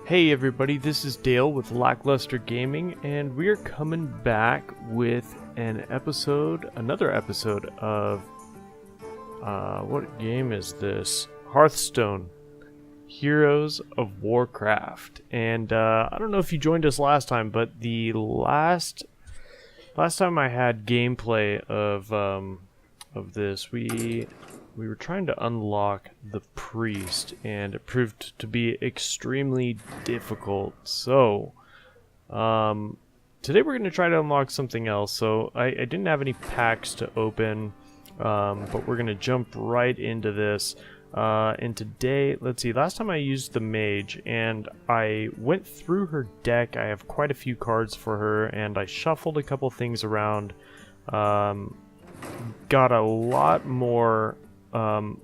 Hey everybody, this is Dale with Lackluster Gaming, and we're coming back with another episode of, what game is this? Hearthstone, Heroes of Warcraft. And I don't know if you joined us last time, but the last time I had gameplay of this, we were trying to unlock the priest, and it proved to be extremely difficult. So, today we're going to try to unlock something else. So, I didn't have any packs to open, but we're going to jump right into this. And today, let's see, last time I used the Mage, and I went through her deck. I have quite a few cards for her, and I shuffled a couple things around. Got a lot more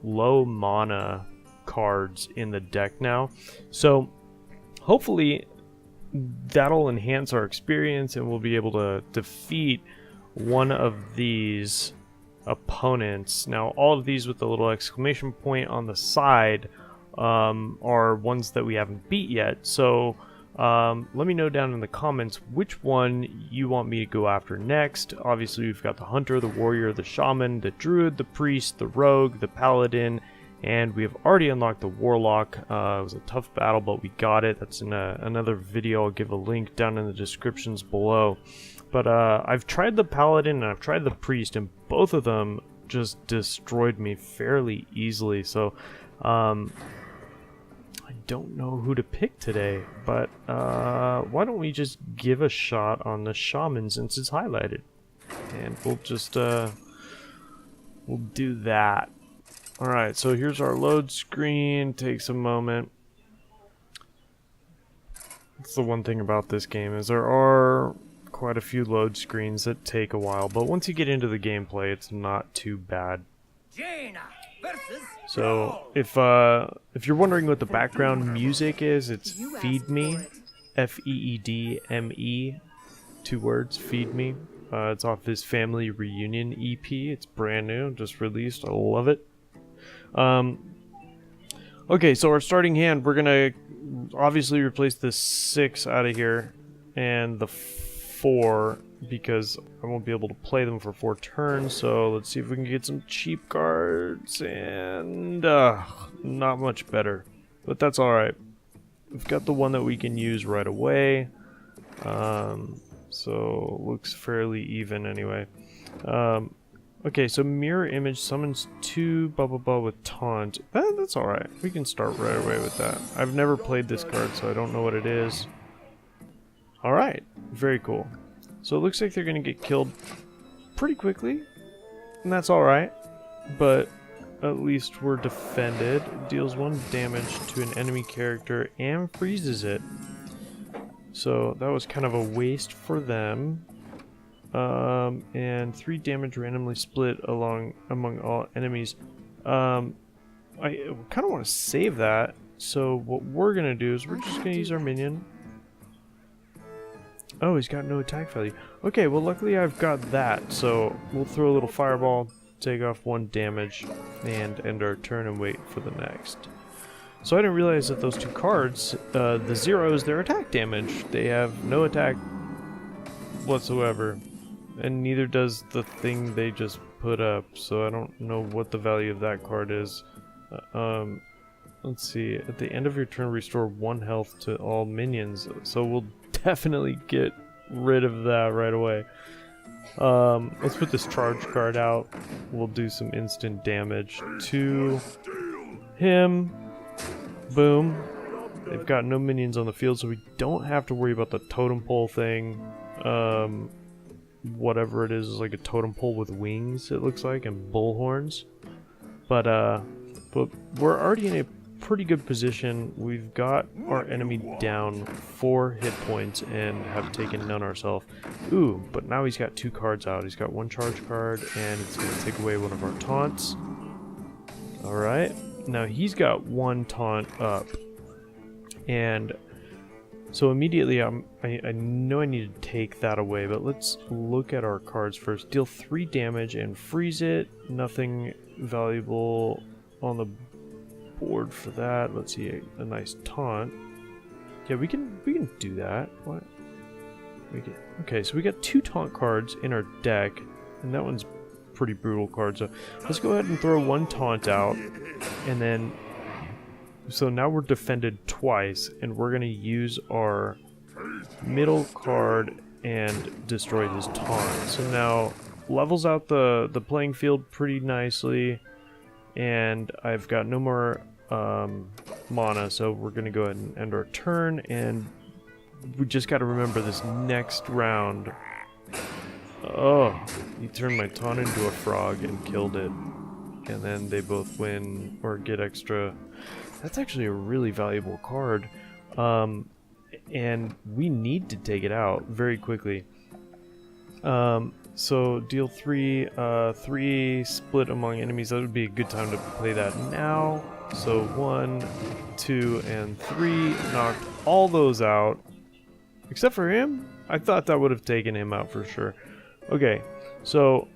low mana cards in the deck now, so hopefully that'll enhance our experience and we'll be able to defeat one of these opponents. Now, all of these with the little exclamation point on the side are ones that we haven't beat yet, so let me know down in the comments which one you want me to go after next. Obviously, we've got the Hunter, the Warrior, the Shaman, the Druid, the Priest, the Rogue, the Paladin, and we have already unlocked the Warlock. It was a tough battle, but we got it. That's in another video. I'll give a link down in the descriptions below. But I've tried the Paladin and I've tried the Priest, and both of them just destroyed me fairly easily. So, don't know who to pick today, but why don't we just give a shot on the Shaman since it's highlighted, and we'll just we'll do that. Alright, so here's our load screen. Takes a moment. That's the one thing about this game, is there are quite a few load screens that take a while, but once you get into the gameplay, it's not too bad. So, if you're wondering what the background music is, it's Feed Me, F-E-E-D-M-E, 2 words, Feed Me. It's off his Family Reunion EP. It's brand new, just released. I love it. Okay, so our starting hand, we're gonna obviously replace the 6 out of here and the 4, because I won't be able to play them for 4 turns. So let's see if we can get some cheap cards, and not much better, but that's alright. We've got the one that we can use right away, so looks fairly even anyway. Okay, so Mirror Image summons 2 blah blah blah with Taunt. That's alright, we can start right away with that. I've never played this card, so I don't know what it is. Alright, very cool. So it looks like they're going to get killed pretty quickly, and that's alright, but at least we're defended. It deals 1 damage to an enemy character and freezes it. So that was kind of a waste for them. And 3 damage randomly split among all enemies. I kind of want to save that, so what we're going to do is we're just going to use our minion. Oh, he's got no attack value. Okay, well luckily I've got that, so we'll throw a little fireball, take off 1 damage, and end our turn and wait for the next. So I didn't realize that those 2 cards, the 0 is their attack damage. They have no attack whatsoever, and neither does the thing they just put up, so I don't know what the value of that card is. Let's see, at the end of your turn restore 1 health to all minions, so we'll definitely get rid of that right away. Let's put this charge card out. We'll do some instant damage to him. Boom. They've got no minions on the field, so we don't have to worry about the totem pole thing. Whatever it is like a totem pole with wings, it looks like, and bull horns. But we're already in a pretty good position. We've got our enemy down 4 hit points and have taken none ourselves. Ooh, but now he's got 2 cards out. He's got 1 charge card, and it's going to take away one of our taunts. Alright, now he's got 1 taunt up, and so immediately I know I need to take that away, but let's look at our cards first. Deal 3 damage and freeze it. Nothing valuable on the board for that. Let's see, a nice taunt. Yeah, we can do that. What? Okay, so we got 2 taunt cards in our deck, and that one's pretty brutal card. So let's go ahead and throw 1 taunt out, and then so now we're defended twice, and we're gonna use our middle card and destroy his taunt. So now levels out the playing field pretty nicely, and I've got no more mana, so we're gonna go ahead and end our turn, and we just got to remember this next round. Oh, he turned my taunt into a frog and killed it, and then they both win or get extra. That's actually a really valuable card, and we need to take it out very quickly. So deal 3 split among enemies. That would be a good time to play that now. So 1, 2, and 3 knocked all those out, except for him. I thought that would have taken him out for sure. Okay, so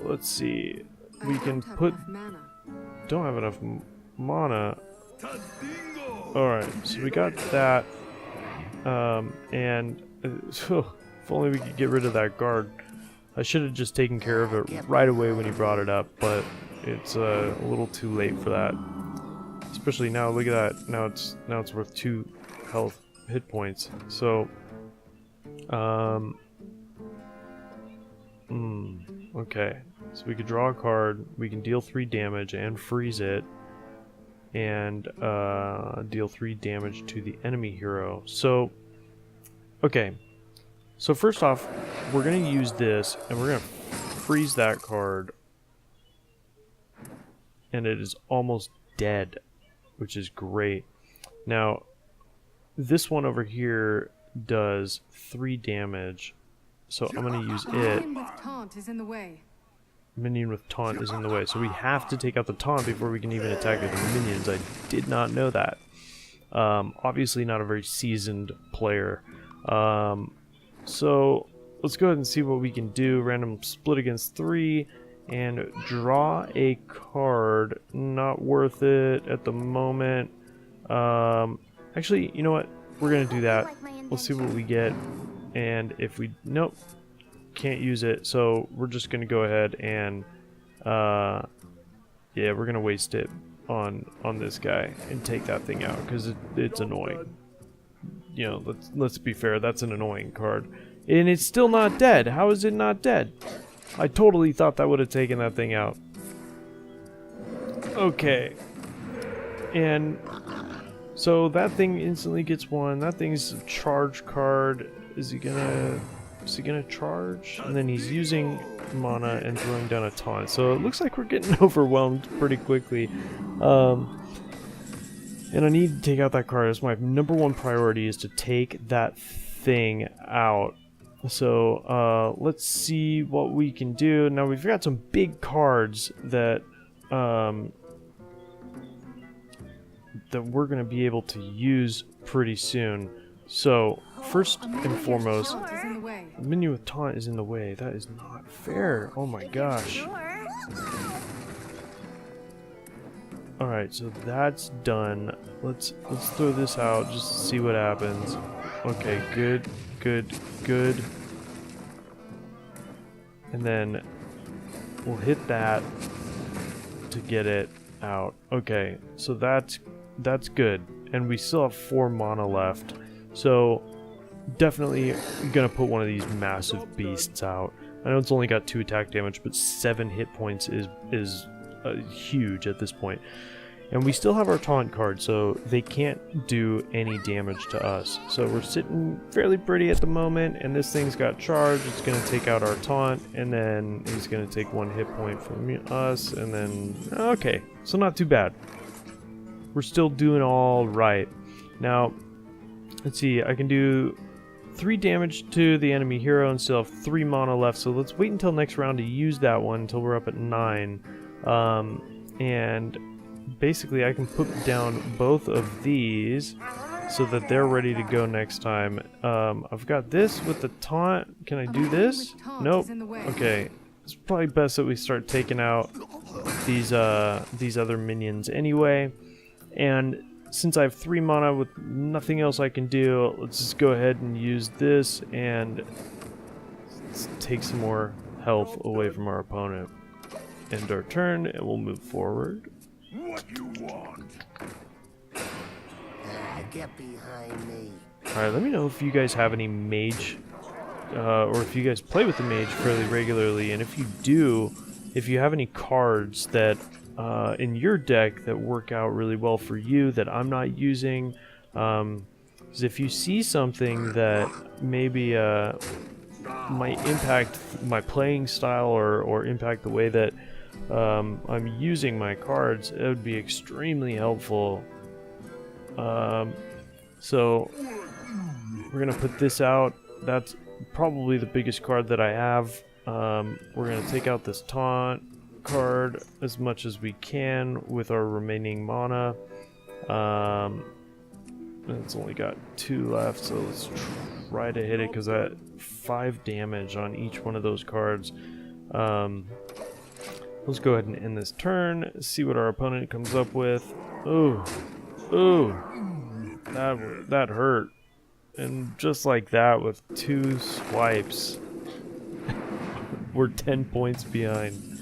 let's see. We can put. Don't have enough mana. Alright, so we got that. And if only we could get rid of that guard. I should have just taken care of it right away when he brought it up, but it's a little too late for that. Especially now, look at that. Now it's worth 2 health hit points. So okay. So we could draw a card, we can deal 3 damage and freeze it, and deal 3 damage to the enemy hero. So, okay. So first off, we're going to use this, and we're going to freeze that card, and it is almost dead, which is great. Now, this one over here does 3 damage, so I'm going to use it. Minion with taunt is in the way, so we have to take out the taunt before we can even attack with the minions. I did not know that. Obviously not a very seasoned player. So let's go ahead and see what we can do. Random split against 3 and draw a card. Not worth it at the moment. Actually, you know what? We're gonna do that. We'll see what we get, and if we nope. Can't use it, so we're just gonna go ahead and yeah, we're gonna waste it on this guy and take that thing out because it's annoying. You know, let's be fair, that's an annoying card, and it's still not dead. How is it not dead? I totally thought that would have taken that thing out. Okay, and so that thing instantly gets 1. That thing's a charge card. Is he gonna charge? And then he's using mana and throwing down a taunt. So it looks like we're getting overwhelmed pretty quickly. And I need to take out that card. That's my number 1 priority, is to take that thing out. So let's see what we can do. Now we've got some big cards that that we're going to be able to use pretty soon. So, first and foremost, the minion with taunt is in the way. That is not fair. Oh my gosh. Alright, so that's done. Let's throw this out just to see what happens. Okay, good. And then we'll hit that to get it out. Okay, so that's good. And we still have 4 mana left. So definitely gonna put one of these massive beasts out. I know it's only got 2 attack damage, but 7 hit points is huge at this point. And we still have our taunt card, so they can't do any damage to us. So we're sitting fairly pretty at the moment, and this thing's got charge. It's gonna take out our taunt, and then he's gonna take 1 hit point from us, and then okay, so not too bad. We're still doing all right. Now, let's see, I can do 3 damage to the enemy hero and still have 3 mana left, so let's wait until next round to use that one until we're up at 9. And basically I can put down both of these so that they're ready to go next time. I've got this with the taunt. Can I do this? Nope. Okay. It's probably best that we start taking out these other minions anyway. And since I have 3 mana with nothing else I can do, let's just go ahead and use this and take some more health away from our opponent. End our turn, and we'll move forward. What you want? Get behind me. Alright, let me know if you guys have any mage, or if you guys play with the mage fairly regularly, and if you do, if you have any cards that in your deck that work out really well for you that I'm not using. Because if you see something that maybe might impact my playing style or impact the way that I'm using my cards, it would be extremely helpful. So we're gonna put this out. That's probably the biggest card that I have. We're gonna take out this taunt card as much as we can with our remaining mana. It's only got 2 left, so let's try to hit it because I had 5 damage on each one of those cards. Let's go ahead and end this turn, see what our opponent comes up with. Ooh, ooh, that hurt. And just like that, with 2 swipes, we're 10 points behind.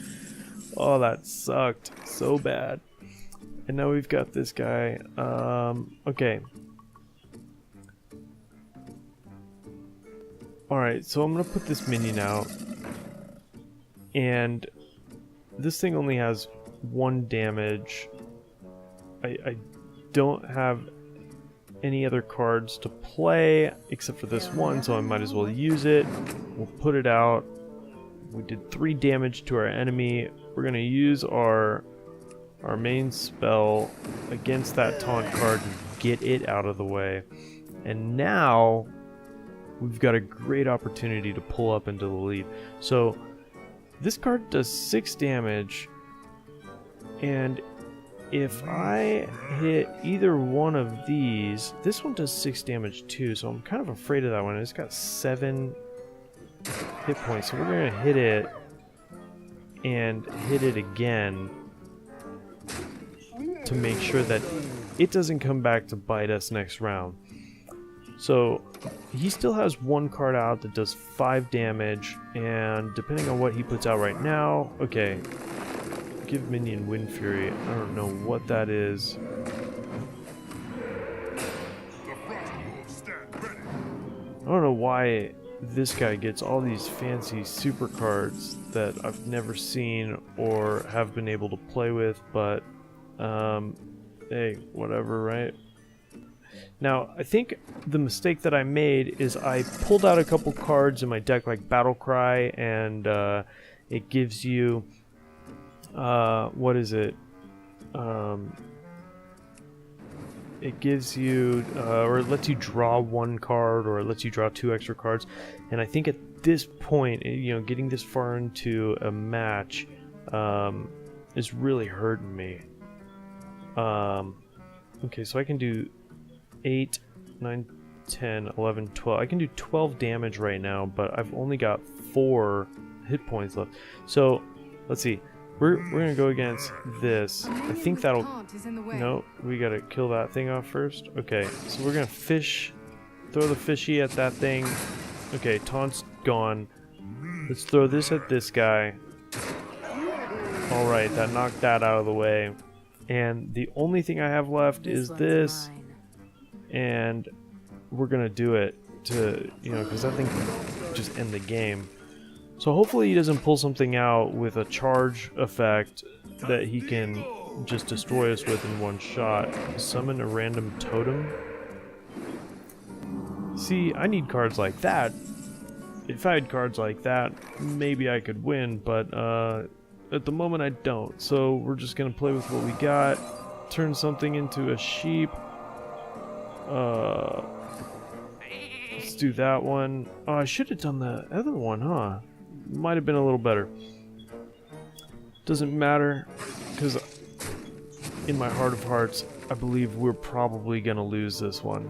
Oh, that sucked so bad. And now we've got this guy. Okay. Alright, so I'm going to put this minion out. And this thing only has 1 damage. I don't have any other cards to play except for this one, so I might as well use it. We'll put it out. We did 3 damage to our enemy. We're going to use our main spell against that taunt card and get it out of the way. And now we've got a great opportunity to pull up into the lead. So this card does 6 damage, and if I hit either one of these, this one does 6 damage too, so I'm kind of afraid of that one. It's got 7 hit points, so we're going to hit it and hit it again to make sure that it doesn't come back to bite us next round. So he still has 1 card out that does 5 damage, and depending on what he puts out right now, okay, give minion Wind Fury. I don't know what that is. I don't know why this guy gets all these fancy super cards that I've never seen or have been able to play with, but hey, whatever, right? Now, I think the mistake that I made is I pulled out a couple cards in my deck like Battle Cry, and it gives you what is it? It gives you, or it lets you draw 1 card, or it lets you draw 2 extra cards. And I think at this point, you know, getting this far into a match is really hurting me. Okay, so I can do 8, 9, 10, 11, 12. I can do 12 damage right now, but I've only got 4 hit points left. So, let's see. We're gonna go against this. I think that'll... No, we gotta kill that thing off first. Okay, so we're gonna throw the fishy at that thing. Okay, taunt's gone. Let's throw this at this guy. Alright, that knocked that out of the way. And the only thing I have left is this. And we're gonna do it to, you know, because that thing can just end the game. So hopefully he doesn't pull something out with a charge effect that he can just destroy us with in 1 shot. Summon a random totem. See, I need cards like that. If I had cards like that, maybe I could win, but at the moment I don't. So we're just gonna play with what we got. Turn something into a sheep. Let's do that one. Oh, I should have done the other one, huh? Might have been a little better. Doesn't matter, because in my heart of hearts, I believe we're probably going to lose this one.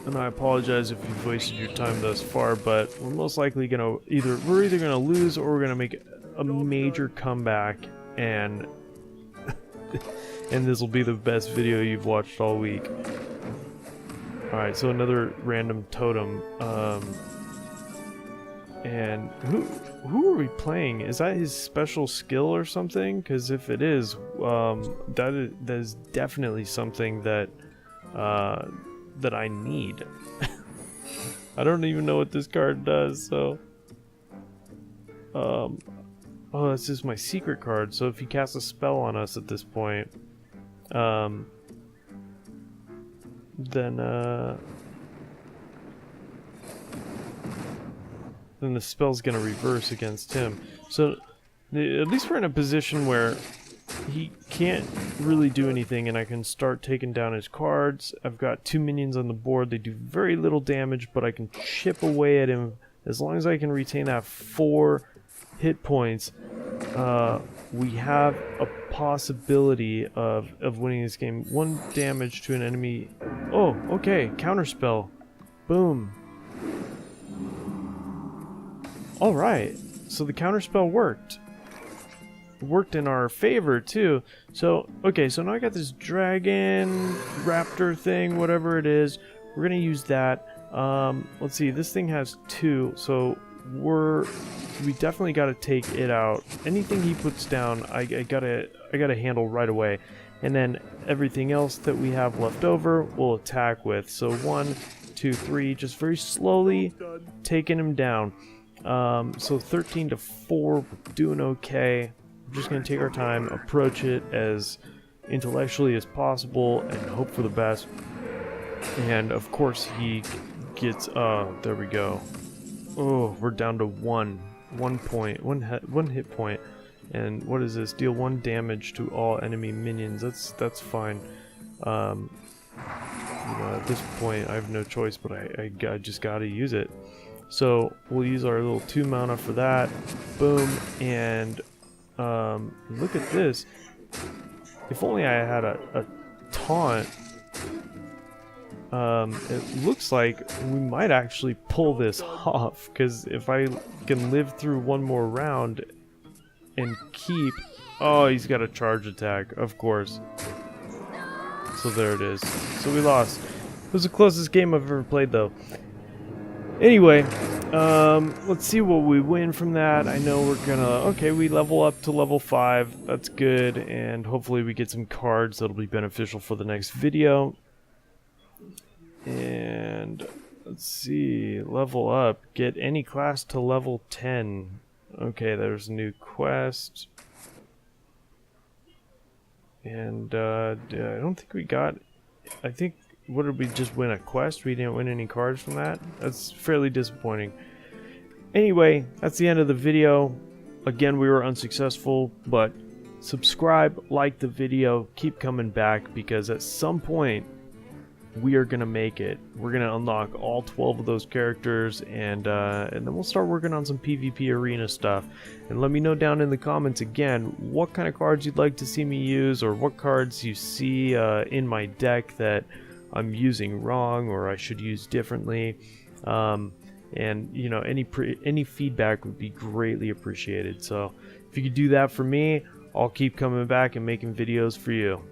And I apologize if you've wasted your time thus far, but we're most likely going to either going to lose or we're going to make a major comeback and and this will be the best video you've watched all week. Alright, so another random totem. And who are we playing? Is that his special skill or something? Because if it is, that is definitely something that that I need. I don't even know what this card does, so... oh, that's just my secret card, so if he casts a spell on us at this point, then the spell's gonna reverse against him. So, at least we're in a position where he can't really do anything, and I can start taking down his cards. I've got 2 minions on the board. They do very little damage, but I can chip away at him. As long as I can retain that 4 hit points, we have a possibility of winning this game. 1 damage to an enemy. Oh, okay. Counterspell. Boom. Alright. So the counterspell worked. Worked in our favor too. So okay, so now I got this dragon raptor thing, whatever it is. We're gonna use that. Let's see, this thing has 2, so we definitely got to take it out. Anything he puts down, I gotta handle right away, and then everything else that we have left over we'll attack with. So 1, 2, 3, just very slowly taking him down. So 13 to 4, doing okay. We're just going to take our time, approach it as intellectually as possible, and hope for the best. And of course he gets, there we go. Oh, we're down to 1 hit point. And what is this? Deal 1 damage to all enemy minions. That's fine. You know, at this point I have no choice, but I just gotta use it. So we'll use our little 2 mana for that. Boom, and look at this. If only I had a taunt. It looks like we might actually pull this off, because if I can live through 1 more round and keep... Oh, he's got a charge attack, of course. So there it is. So we lost. It was the closest game I've ever played, though. Anyway, let's see what we win from that. I know we're gonna... Okay, we level up to level 5. That's good, and hopefully we get some cards that'll be beneficial for the next video. And let's see, level up. Get any class to level 10. Okay, there's a new quest. And I don't think we got... I think... What did we just win? A quest? We didn't win any cards from that? That's fairly disappointing. Anyway, that's the end of the video. Again, we were unsuccessful, but subscribe, like the video, keep coming back, because at some point we are gonna make it. We're gonna unlock all 12 of those characters, and then we'll start working on some PvP arena stuff. And let me know down in the comments again what kind of cards you'd like to see me use, or what cards you see in my deck that I'm using wrong or I should use differently. And you know, any feedback would be greatly appreciated. So if you could do that for me, I'll keep coming back and making videos for you.